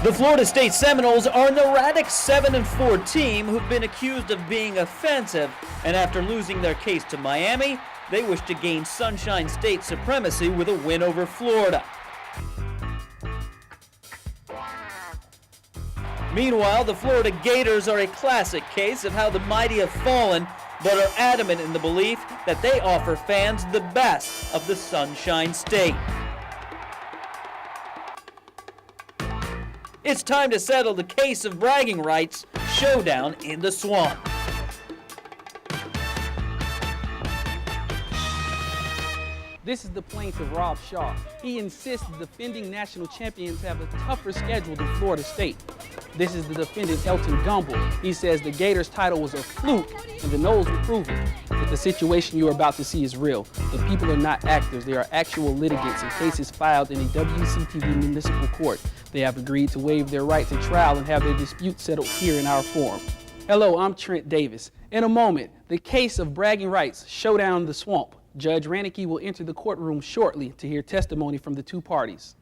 The Florida State Seminoles are an erratic 7-4 team who've been accused of being offensive, and after losing their case to Miami, they wish to gain Sunshine State supremacy with a win over Florida. Meanwhile, the Florida Gators are a classic case of how the mighty have fallen, but are adamant in the belief that they offer fans the best of the Sunshine State. It's time to settle the case of bragging rights, showdown in the swamp. This is the plaintiff, Rob Shaw. He insists the defending national champions have a tougher schedule than Florida State. This is the defendant, Elton Gumble. He says the Gators' title was a fluke, and the Noles will prove it. But the situation you're about to see is real. The people are not actors. They are actual litigants in cases filed in a WCTV municipal court. They have agreed to waive their right to trial and have their dispute settled here in our forum. Hello, I'm Trent Davis. In a moment, the case of bragging rights, showdown in the swamp. Judge Ranicky will enter the courtroom shortly to hear testimony from the two parties.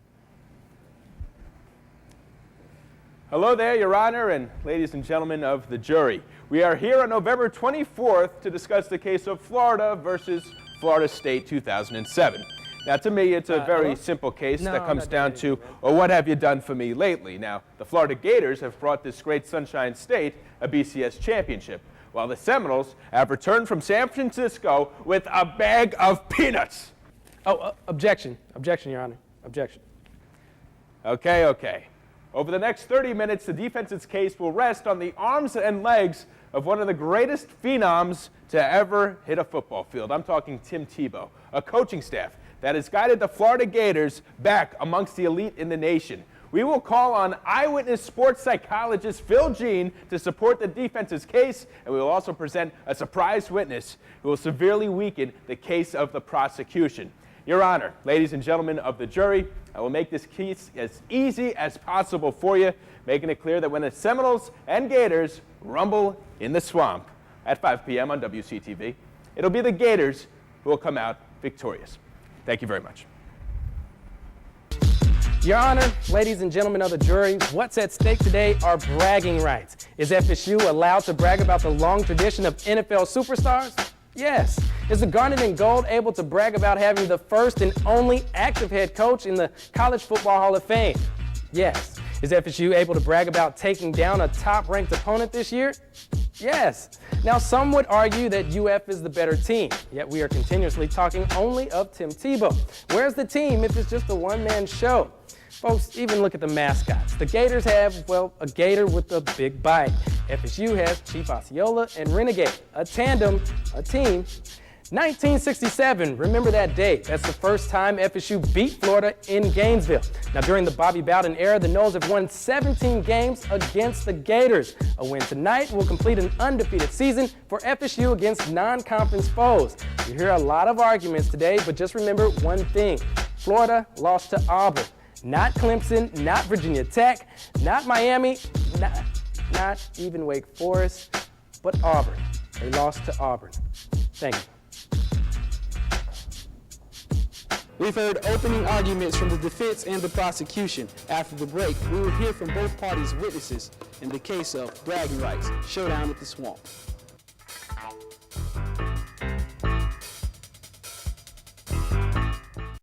Hello there, Your Honor, and ladies and gentlemen of the jury. We are here on November 24th to discuss the case of Florida versus Florida State 2007. Now, to me, it's a very simple case that comes down to, well, what have you done for me lately? Now, the Florida Gators have brought this great Sunshine State a BCS championship, while the Seminoles have returned from San Francisco with a bag of peanuts. Objection. Objection, Your Honor. Objection. Okay. Over the next 30 minutes, the defense's case will rest on the arms and legs of one of the greatest phenoms to ever hit a football field. I'm talking Tim Tebow, a coaching staff that has guided the Florida Gators back amongst the elite in the nation. We will call on eyewitness sports psychologist Phil Jean to support the defense's case, and we will also present a surprise witness who will severely weaken the case of the prosecution. Your Honor, ladies and gentlemen of the jury, I will make this case as easy as possible for you, making it clear that when the Seminoles and Gators rumble in the swamp at 5 p.m. on WCTV, it'll be the Gators who will come out victorious. Thank you very much. Your Honor, ladies and gentlemen of the jury, what's at stake today are bragging rights. Is FSU allowed to brag about the long tradition of NFL superstars? Yes. Is the Garnet and Gold able to brag about having the first and only active head coach in the College Football Hall of Fame? Yes. Is FSU able to brag about taking down a top-ranked opponent this year? Yes. Now, some would argue that UF is the better team, yet we are continuously talking only of Tim Tebow. Where's the team if it's just a one-man show? Folks, even look at the mascots. The Gators have, well, a gator with a big bite. FSU has Chief Osceola and Renegade, a tandem, a team. 1967, remember that day. That's the first time FSU beat Florida in Gainesville. Now, during the Bobby Bowden era, the Noles have won 17 games against the Gators. A win tonight will complete an undefeated season for FSU against non-conference foes. You hear a lot of arguments today, but just remember one thing. Florida lost to Auburn. Not Clemson, not Virginia Tech, not Miami, not even Wake Forest, but Auburn. They lost to Auburn. Thank you. We've heard opening arguments from the defense and the prosecution. After the break, we will hear from both parties' witnesses in the case of bragging rights, showdown at the swamp.